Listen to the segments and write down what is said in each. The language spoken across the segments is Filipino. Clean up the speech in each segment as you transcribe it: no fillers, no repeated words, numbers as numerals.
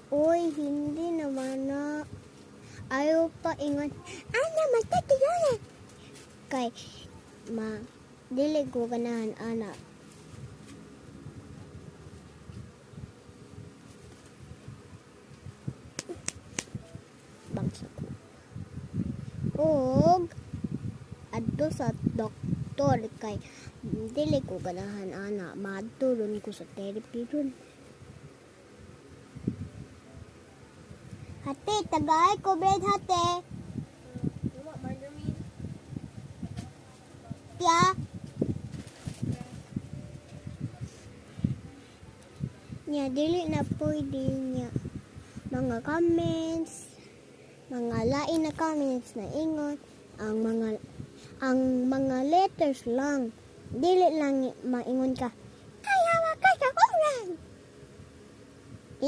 Uy, hindi naman na. Ayaw pa ingon. Ana, magtatiyonan. Kay, dili ko ganahan, ana. Bangsa ko. Og, adto sa doktor. Kay, dili ko ganahan, ana. Madulon ko sa therapy dun. Hati, tagay ko bread hati. Tiya. Nya, dili na pwede niya. Mga comments, mga lain na comments na ingon, ang mga letters lang. Dili lang maingon ka. Ayawa ka sa kulang.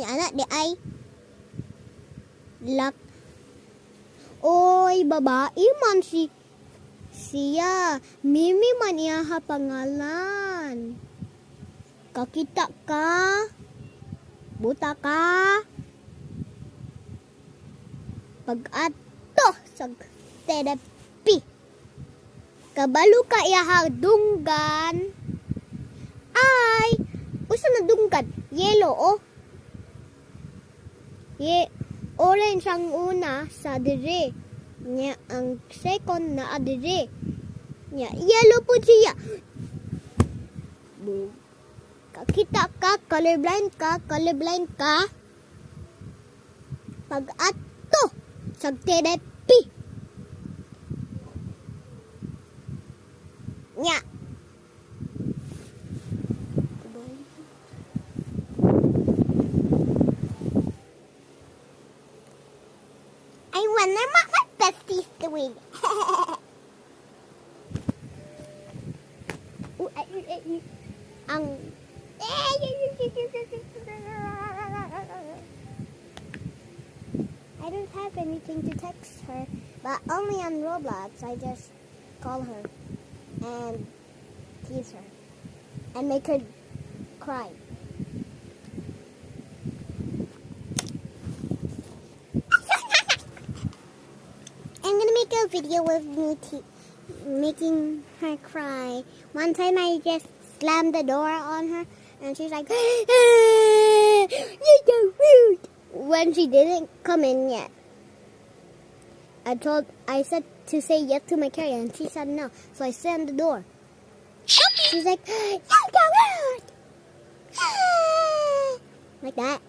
Anak di ay. Lak. Oy, babae man siya. Mimi man iyaha pangalan. Kakita ka? Buta ka? Pag-ato sa therapy. Kabalo ka iyaha dunggan. Ay, usa na dunggan? Yellow, oh. Orange ang una sa dire. Nya ang second na adire. Nya yellow po siya. Kakita ka, colorblind ka. Pag-ato sa therapy. Nya. I wonder what my bestie's doing. I don't have anything to text her, but only on Roblox. I just call her and tease her and make her cry. I'm gonna make a video with me making her cry. One time I just slammed the door on her and she's like, you're so rude. When she didn't come in yet. I said to say yes to my carrier and she said no. So I slammed the door. She's like, you're so rude. Like that.